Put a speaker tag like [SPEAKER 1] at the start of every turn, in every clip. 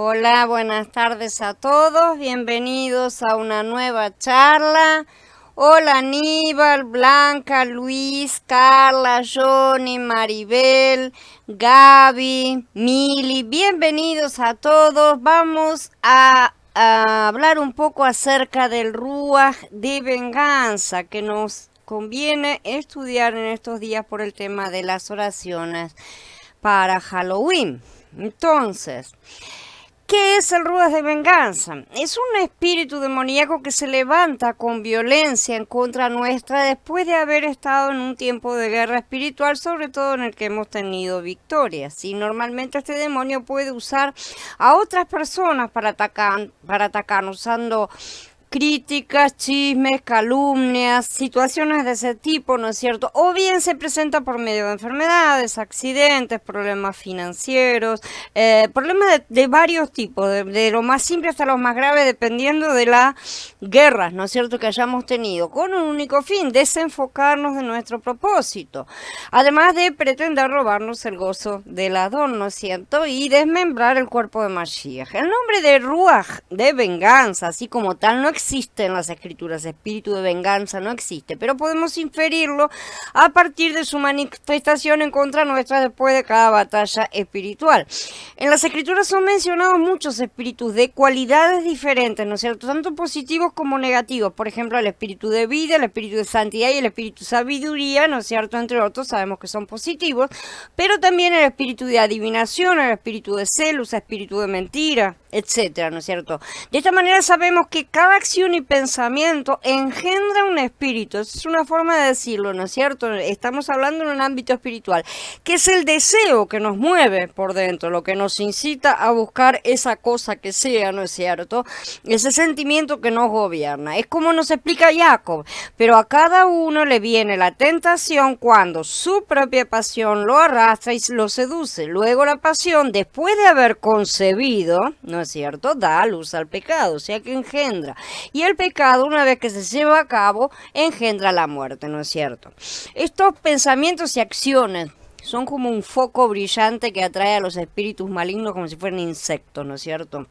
[SPEAKER 1] Hola, buenas tardes a todos, bienvenidos a una nueva charla. Hola Aníbal, Blanca, Luis, Carla, Johnny, Maribel, Gaby, Mili, bienvenidos a todos. Vamos a hablar un poco acerca del Ruaj de venganza que nos conviene estudiar en estos días por el tema de las oraciones para Halloween. Entonces, ¿qué es el Ruaj de venganza? Es un espíritu demoníaco que se levanta con violencia en contra nuestra después de haber estado en un tiempo de guerra espiritual, sobre todo en el que hemos tenido victorias. Y normalmente este demonio puede usar a otras personas para atacar usando críticas, chismes, calumnias, situaciones de ese tipo, ¿no es cierto? O bien se presenta por medio de enfermedades, accidentes, problemas financieros, problemas de varios tipos, de lo más simple hasta lo más grave, dependiendo de las guerras, ¿no es cierto?, que hayamos tenido, con un único fin, desenfocarnos de nuestro propósito, además de pretender robarnos el gozo del Adón, ¿no es cierto?, y desmembrar el cuerpo de Mashiach. El nombre de Ruaj, de venganza, así como tal, no existe en las escrituras, espíritu de venganza no existe, pero podemos inferirlo a partir de su manifestación en contra nuestra después de cada batalla espiritual. En las escrituras son mencionados muchos espíritus de cualidades diferentes, ¿no es cierto?, tanto positivos como negativos, por ejemplo el espíritu de vida, el espíritu de santidad y el espíritu de sabiduría, ¿no es cierto?, entre otros, sabemos que son positivos, pero también el espíritu de adivinación, el espíritu de celos, el espíritu de mentira, etcétera, ¿no es cierto? De esta manera sabemos que cada acción y pensamiento engendra un espíritu. Esa es una forma de decirlo, ¿no es cierto? Estamos hablando en un ámbito espiritual, que es el deseo que nos mueve por dentro, lo que nos incita a buscar esa cosa que sea, ¿no es cierto? Ese sentimiento que nos gobierna. Es como nos explica Jacob, pero a cada uno le viene la tentación cuando su propia pasión lo arrastra y lo seduce. Luego la pasión, después de haber concebido, ¿no es cierto?, da a luz al pecado, o sea que engendra. Y el pecado, una vez que se lleva a cabo, engendra la muerte, ¿no es cierto? Estos pensamientos y acciones son como un foco brillante que atrae a los espíritus malignos como si fueran insectos, ¿no es cierto?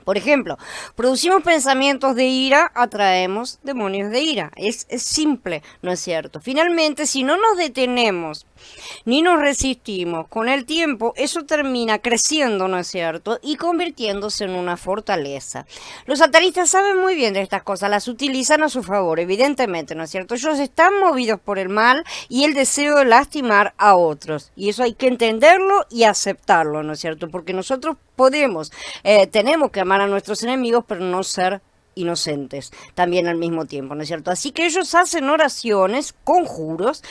[SPEAKER 1] Por ejemplo, producimos pensamientos de ira, atraemos demonios de ira. Es simple, ¿no es cierto? Finalmente, si no nos detenemos ni nos resistimos, con el tiempo eso termina creciendo, ¿no es cierto?, y convirtiéndose en una fortaleza. Los satanistas saben muy bien de estas cosas, las utilizan a su favor, evidentemente, ¿no es cierto? Ellos están movidos por el mal y el deseo de lastimar a otros. Y eso hay que entenderlo y aceptarlo, ¿no es cierto? Porque nosotros tenemos que amar a nuestros enemigos, pero no ser inocentes también al mismo tiempo, ¿no es cierto? Así que ellos hacen oraciones, conjuros,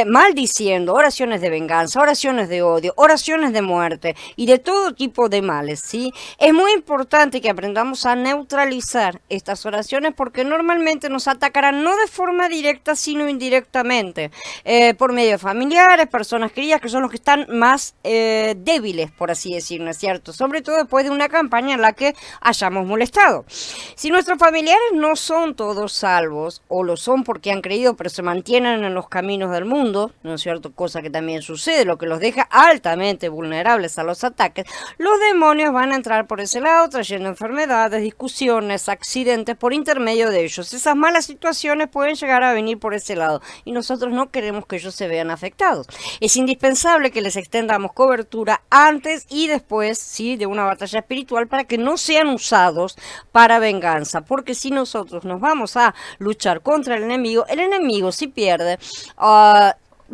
[SPEAKER 1] maldiciendo, oraciones de venganza, oraciones de odio, oraciones de muerte y de todo tipo de males, ¿sí? Es muy importante que aprendamos a neutralizar estas oraciones porque normalmente nos atacarán no de forma directa, sino indirectamente, por medio de familiares, personas queridas, que son los que están más débiles, por así decir, ¿no es cierto? Sobre todo después de una campaña en la que hayamos molestado. Si nuestros familiares no son todos salvos, o lo son porque han creído pero se mantienen en los caminos del mundo, ¿no es cierto?, cosa que también sucede, lo que los deja altamente vulnerables a los ataques, los demonios van a entrar por ese lado trayendo enfermedades, discusiones, accidentes por intermedio de ellos. Esas malas situaciones pueden llegar a venir por ese lado y nosotros no queremos que ellos se vean afectados. Es indispensable que les extendamos cobertura antes y después, ¿sí?, de una batalla espiritual para que no sean usados para venganza. Porque si nosotros nos vamos a luchar contra el enemigo si pierde,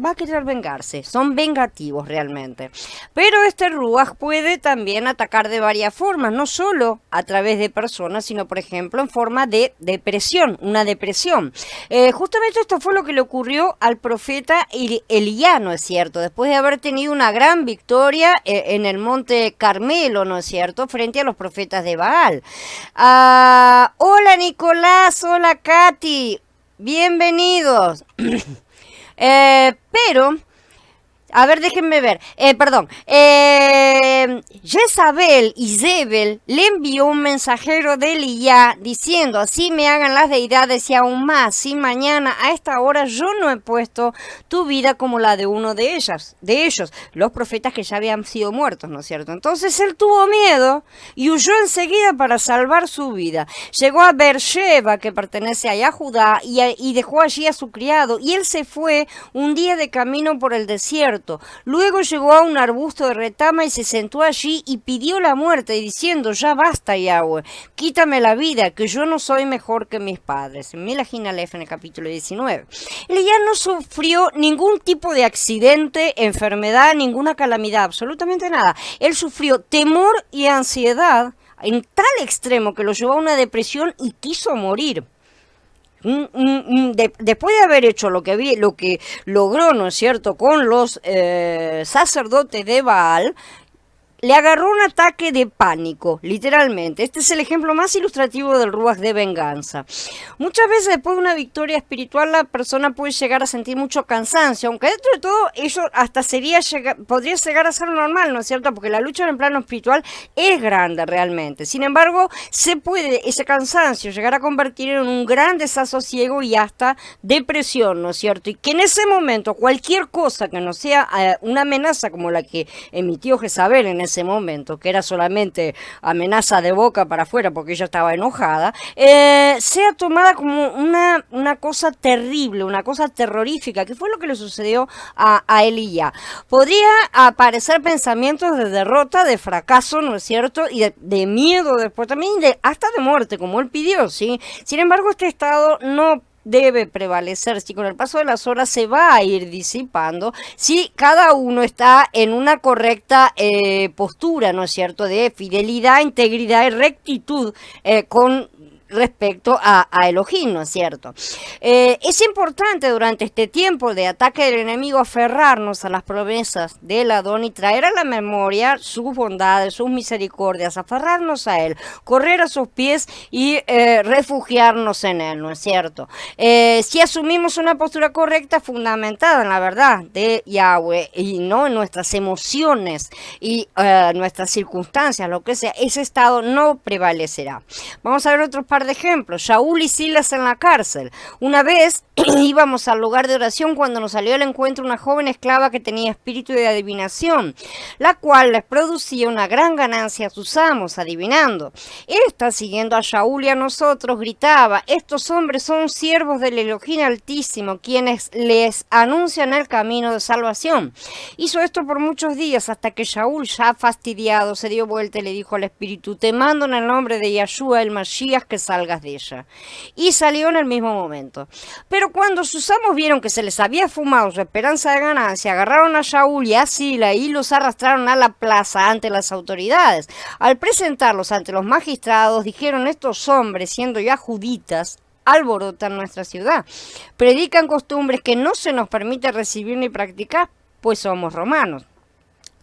[SPEAKER 1] va a querer vengarse, son vengativos realmente. Pero este Ruaj puede también atacar de varias formas, no solo a través de personas, sino por ejemplo en forma de depresión, una depresión. Justamente esto fue lo que le ocurrió al profeta Elías, ¿no es cierto? Después de haber tenido una gran victoria en el monte Carmelo, ¿no es cierto?, frente a los profetas de Baal. Hola Nicolás, hola Katy, bienvenidos. Pero A ver, déjenme ver. Perdón. Jezabel y Zebel le envió un mensajero de Elías diciendo, así me hagan las deidades y aún más, si mañana a esta hora yo no he puesto tu vida como la de uno de ellos, los profetas que ya habían sido muertos, ¿no es cierto? Entonces él tuvo miedo y huyó enseguida para salvar su vida. Llegó a Beersheba, que pertenece allá a Judá, y dejó allí a su criado, y él se fue un día de camino por el desierto. Luego llegó a un arbusto de retama y se sentó allí y pidió la muerte, diciendo, ya basta, Yahweh, quítame la vida, que yo no soy mejor que mis padres. En Melahim Aleph, en el capítulo 19. Elías no sufrió ningún tipo de accidente, enfermedad, ninguna calamidad, absolutamente nada. Él sufrió temor y ansiedad en tal extremo que lo llevó a una depresión y quiso morir. Después de haber hecho lo que logró, ¿no es cierto?, con los sacerdotes de Baal, le agarró un ataque de pánico, literalmente. Este es el ejemplo más ilustrativo del ruaj de venganza. Muchas veces después de una victoria espiritual la persona puede llegar a sentir mucho cansancio, aunque dentro de todo eso hasta podría llegar a ser normal, ¿no es cierto? Porque la lucha en el plano espiritual es grande realmente. Sin embargo, se puede ese cansancio llegar a convertir en un gran desasosiego y hasta depresión, ¿no es cierto? Y que en ese momento cualquier cosa que no sea una amenaza como la que emitió Jezabel en ese momento, que era solamente amenaza de boca para afuera porque ella estaba enojada, sea tomada como una cosa terrible, una cosa terrorífica, que fue lo que le sucedió a Elías. Podría aparecer pensamientos de derrota, de fracaso, ¿no es cierto? Y de miedo después también, hasta de muerte, como él pidió, ¿sí? Sin embargo, este estado no debe prevalecer, si con el paso de las horas se va a ir disipando, si cada uno está en una correcta postura, ¿no es cierto?, de fidelidad, integridad y rectitud con respecto a Elohim, ¿no es cierto? Es importante durante este tiempo de ataque del enemigo aferrarnos a las promesas del Adón y traer a la memoria sus bondades, sus misericordias, aferrarnos a Él, correr a sus pies y refugiarnos en Él, ¿no es cierto? Si asumimos una postura correcta, fundamentada en la verdad de Yahweh y no en nuestras emociones y nuestras circunstancias, lo que sea, ese estado no prevalecerá. Vamos a ver otros de ejemplos. Shaul y Silas en la cárcel. Una vez íbamos al lugar de oración cuando nos salió al encuentro una joven esclava que tenía espíritu de adivinación, la cual les producía una gran ganancia a sus amos, adivinando. Esta, siguiendo a Shaul y a nosotros, gritaba, estos hombres son siervos del Elohim Altísimo, quienes les anuncian el camino de salvación. Hizo esto por muchos días hasta que Shaul, ya fastidiado, se dio vuelta y le dijo al espíritu, te mando en el nombre de Yahshua el Mashiach que salgas de ella. Y salió en el mismo momento. Pero cuando sus amos vieron que se les había fumado su esperanza de ganancia, agarraron a Shaul y a Sila y los arrastraron a la plaza ante las autoridades. Al presentarlos ante los magistrados, dijeron, estos hombres, siendo ya juditas, alborotan nuestra ciudad. Predican costumbres que no se nos permite recibir ni practicar, pues somos romanos.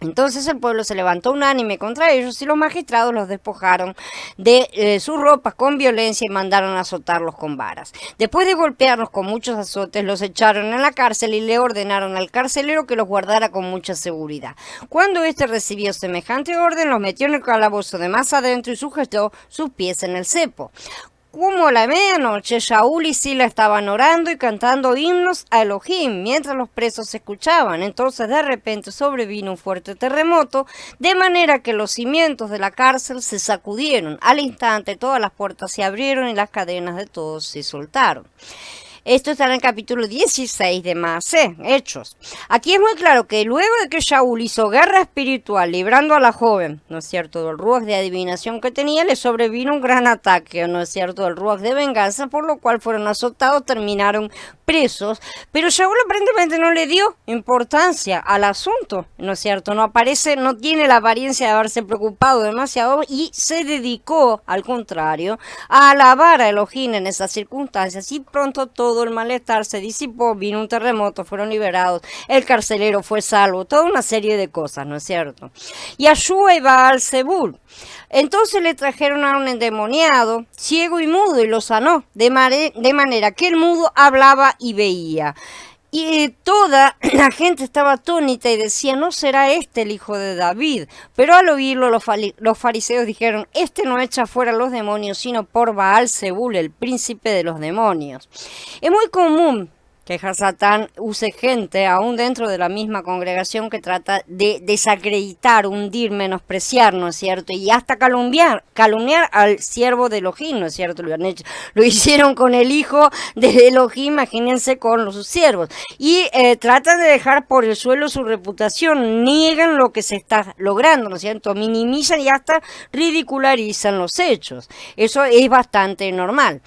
[SPEAKER 1] Entonces el pueblo se levantó unánime contra ellos y los magistrados los despojaron de sus ropas con violencia y mandaron a azotarlos con varas. Después de golpearlos con muchos azotes, los echaron en la cárcel y le ordenaron al carcelero que los guardara con mucha seguridad. Cuando éste recibió semejante orden, los metió en el calabozo de más adentro y sujetó sus pies en el cepo. Como a la medianoche, Shaul y Sila estaban orando y cantando himnos a Elohim, mientras los presos escuchaban. Entonces de repente sobrevino un fuerte terremoto, de manera que los cimientos de la cárcel se sacudieron. Al instante todas las puertas se abrieron y las cadenas de todos se soltaron. Esto está en el capítulo 16 de Maaseh, Hechos. Aquí es muy claro que luego de que Shaul hizo guerra espiritual, librando a la joven, ¿no es cierto?, del ruaj de adivinación que tenía, le sobrevino un gran ataque, ¿no es cierto?, del ruaj de venganza, por lo cual fueron azotados, terminaron presos, pero Shaul aparentemente no le dio importancia al asunto, ¿no es cierto?, no aparece, no tiene la apariencia de haberse preocupado demasiado y se dedicó, al contrario, a alabar a Elohim en esas circunstancias y pronto todo el malestar se disipó, vino un terremoto, fueron liberados, el carcelero fue salvo, toda una serie de cosas, ¿no es cierto? Yahshua y Baal-Zebul. Entonces le trajeron a un endemoniado, ciego y mudo, y lo sanó, de manera que el mudo hablaba y veía. Y toda la gente estaba atónita y decía, ¿no será este el hijo de David? Pero al oírlo los fariseos dijeron, este no echa fuera los demonios, sino por Baal-Zebul, el príncipe de los demonios. Es muy común que Hasatán use gente, aún dentro de la misma congregación, que trata de desacreditar, hundir, menospreciar, ¿no es cierto? Y hasta calumniar al siervo de Elohim, ¿no es cierto? Lo hicieron con el hijo de Elohim, imagínense con sus siervos. Y tratan de dejar por el suelo su reputación, niegan lo que se está logrando, ¿no es cierto? Minimizan y hasta ridicularizan los hechos. Eso es bastante normal.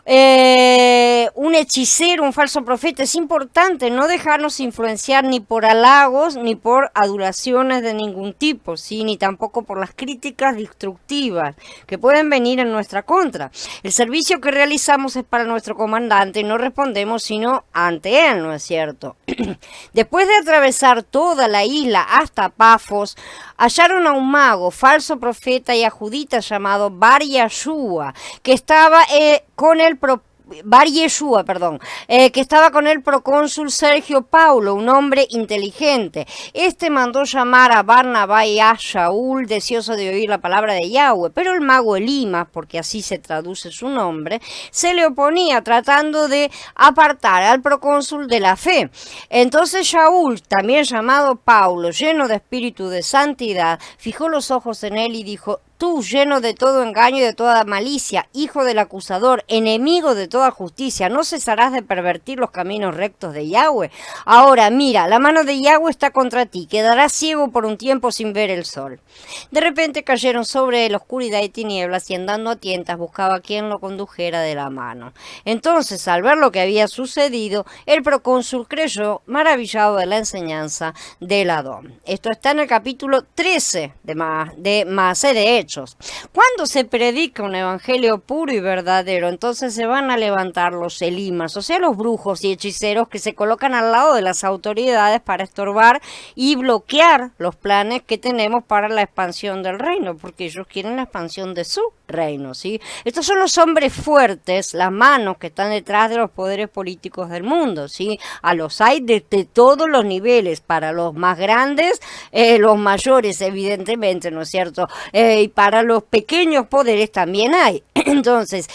[SPEAKER 1] Un hechicero, un falso profeta, es importante no dejarnos influenciar ni por halagos ni por adulaciones de ningún tipo, ¿sí? Ni tampoco por las críticas destructivas que pueden venir en nuestra contra. El servicio que realizamos es para nuestro comandante y no respondemos sino ante él, ¿no es cierto? Después de atravesar toda la isla hasta Pafos, hallaron a un mago, falso profeta y judita llamado Bar Yeshua, que estaba con el que estaba con el procónsul Sergio Paulo, un hombre inteligente. Este mandó llamar a Barnabá y a Shaul, deseoso de oír la palabra de Yahweh, pero el mago Elimas, porque así se traduce su nombre, se le oponía, tratando de apartar al procónsul de la fe. Entonces Shaul, también llamado Paulo, lleno de espíritu de santidad, fijó los ojos en él y dijo: tú, lleno de todo engaño y de toda malicia, hijo del acusador, enemigo de toda justicia, ¿no cesarás de pervertir los caminos rectos de Yahweh? Ahora, mira, la mano de Yahweh está contra ti, quedarás ciego por un tiempo sin ver el sol. De repente cayeron sobre él oscuridad y tinieblas, y andando a tientas buscaba a quien lo condujera de la mano. Entonces, al ver lo que había sucedido, el procónsul creyó, maravillado de la enseñanza del Adón. Esto está en el capítulo 13 de Maaseh de Hechos. Cuando se predica un evangelio puro y verdadero, entonces se van a levantar los elimas, o sea, los brujos y hechiceros que se colocan al lado de las autoridades para estorbar y bloquear los planes que tenemos para la expansión del reino, porque ellos quieren la expansión de su reino, ¿sí? Estos son los hombres fuertes, las manos que están detrás de los poderes políticos del mundo, ¿sí? A los hay de todos los niveles, para los más grandes, los mayores, evidentemente, ¿no es cierto? Y para los pequeños poderes también hay. Entonces,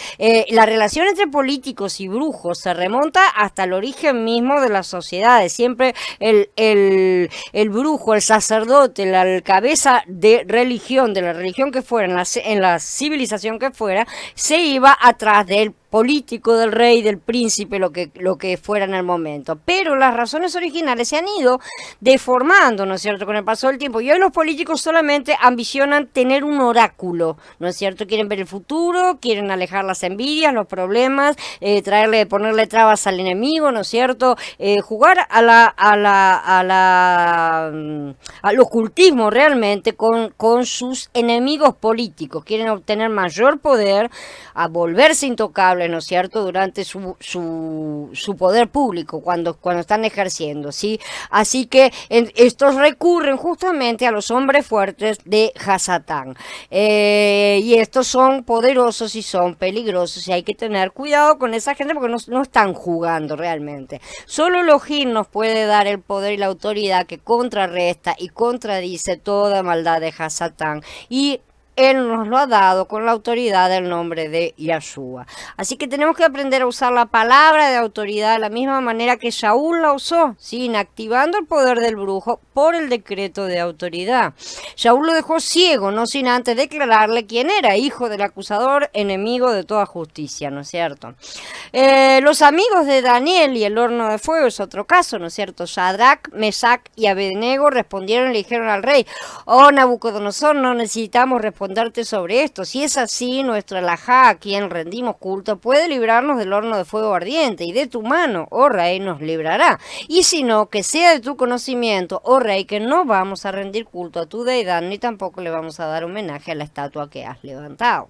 [SPEAKER 1] la relación entre políticos y brujos se remonta hasta el origen mismo de las sociedades. Siempre el brujo, el sacerdote, la cabeza de religión, de la religión que fuera, en la civilización que fuera, se iba atrás del político, del rey, del príncipe, lo que fuera en el momento. Pero las razones originales se han ido deformando, ¿no es cierto?, con el paso del tiempo. Y hoy los políticos solamente ambicionan tener un oráculo, ¿no es cierto? Quieren ver el futuro, quieren alejar las envidias, los problemas, ponerle trabas al enemigo, ¿no es cierto? Jugar al ocultismo realmente con sus enemigos políticos. Quieren obtener mayor poder, a volverse intocables, ¿no es cierto?, durante su poder público, cuando están ejerciendo, ¿sí? Así que estos recurren justamente a los hombres fuertes de Hasatán. Y estos son poderosos y son peligrosos, y hay que tener cuidado con esa gente porque no están jugando realmente. Solo Elohim nos puede dar el poder y la autoridad que contrarresta y contradice toda maldad de Hasatán, y Él nos lo ha dado con la autoridad del nombre de Yahshua. Así que tenemos que aprender a usar la palabra de autoridad de la misma manera que Shaul la usó, ¿sí? Inactivando el poder del brujo por el decreto de autoridad. Shaul lo dejó ciego, no sin antes declararle quién era: hijo del acusador, enemigo de toda justicia, ¿no es cierto? Los amigos de Daniel y el horno de fuego es otro caso, ¿no es cierto? Shadrach, Mesach y Abednego respondieron y le dijeron al rey: oh Nabucodonosor, no necesitamos responderte sobre esto. Si es así, nuestro alajá, a quien rendimos culto, puede librarnos del horno de fuego ardiente, y de tu mano, oh rey, nos librará. Y si no, que sea de tu conocimiento, oh rey, que no vamos a rendir culto a tu deidad, ni tampoco le vamos a dar homenaje a la estatua que has levantado.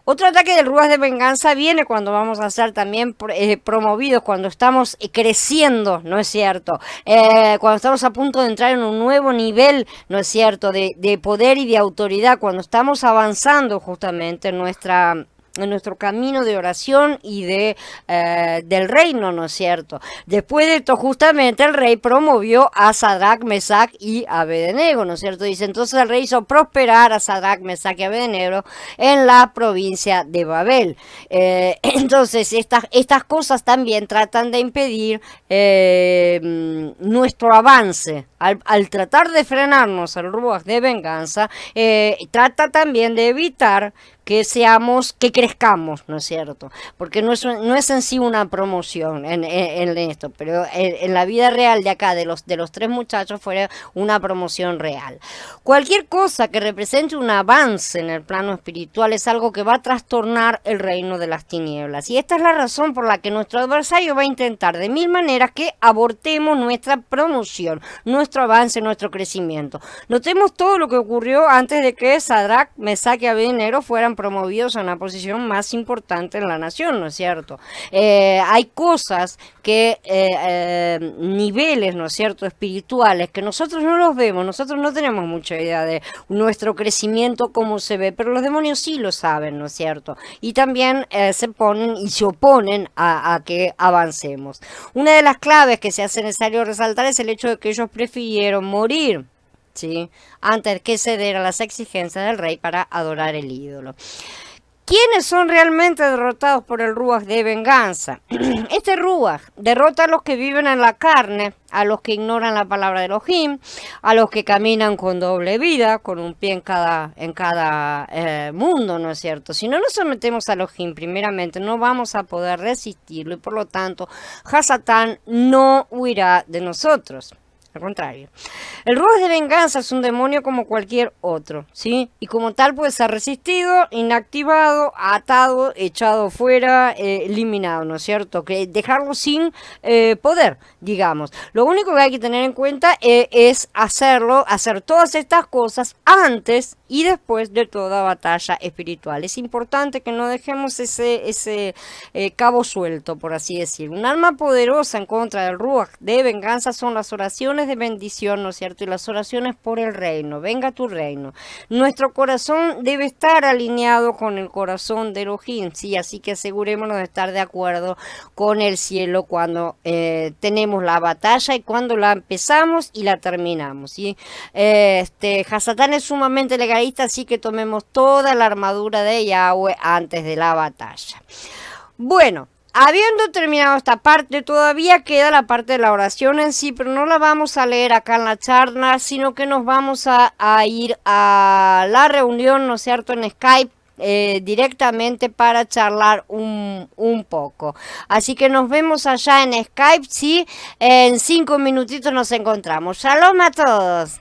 [SPEAKER 1] Otro ataque del Ruach de venganza viene cuando vamos a ser también promovidos, cuando estamos creciendo, ¿no es cierto? Cuando estamos a punto de entrar en un nuevo nivel, ¿no es cierto?, de poder y de autoridad, cuando estamos avanzando justamente en nuestra en nuestro camino de oración y del reino, ¿no es cierto? Después de esto, justamente el rey promovió a Sadrach, Mesach y Abednego, ¿no es cierto? Dice, entonces el rey hizo prosperar a Sadrach, Mesach y Abednego en la provincia de Babel. Entonces, estas cosas también tratan de impedir nuestro avance. Al tratar de frenarnos el ruaj de venganza, trata también de evitar que crezcamos, ¿no es cierto? Porque no es en sí una promoción en esto, pero en la vida real de acá, de los tres muchachos, fue una promoción real. Cualquier cosa que represente un avance en el plano espiritual es algo que va a trastornar el reino de las tinieblas. Y esta es la razón por la que nuestro adversario va a intentar de mil maneras que abortemos nuestra promoción, nuestro avance, nuestro crecimiento. Notemos todo lo que ocurrió antes de que Sadrach, Mesach y Abednego fueran promovidos a una posición más importante en la nación, ¿no es cierto? Hay cosas niveles, ¿no es cierto?, espirituales, que nosotros no los vemos, nosotros no tenemos mucha idea de nuestro crecimiento, cómo se ve, pero los demonios sí lo saben, ¿no es cierto? Y también se oponen a que avancemos. Una de las claves que se hace necesario resaltar es el hecho de que ellos prefirieron morir, ¿sí?, antes que ceder a las exigencias del rey para adorar el ídolo. ¿Quiénes son realmente derrotados por el ruaj de venganza? Este ruaj derrota a los que viven en la carne, a los que ignoran la palabra de Elohim, a los que caminan con doble vida, con un pie en cada mundo, ¿no es cierto? Si no nos sometemos a Elohim, primeramente, no vamos a poder resistirlo y por lo tanto, Hasatán no huirá de nosotros. Al contrario, el ruaj de venganza es un demonio como cualquier otro, ¿sí? Y como tal puede ser resistido, inactivado, atado, echado fuera, eliminado, ¿no es cierto? Que dejarlo sin poder, digamos. Lo único que hay que tener en cuenta es hacer todas estas cosas antes y después de toda batalla espiritual. Es importante que no dejemos ese cabo suelto, por así decirlo. Un arma poderosa en contra del ruaj de venganza son las oraciones de bendición, ¿no es cierto? Y las oraciones por el reino. Venga tu reino. Nuestro corazón debe estar alineado con el corazón de Elohim, ¿sí? Así que asegurémonos de estar de acuerdo con el cielo cuando tenemos la batalla y cuando la empezamos y la terminamos, ¿sí? Hasatán es sumamente legalista, así que tomemos toda la armadura de Yahweh antes de la batalla. Bueno, habiendo terminado esta parte, todavía queda la parte de la oración en sí, pero no la vamos a leer acá en la charla, sino que nos vamos a ir a la reunión, ¿no es cierto?, en Skype, directamente para charlar un poco. Así que nos vemos allá en Skype, ¿sí? En 5 minutitos nos encontramos. Shalom a todos.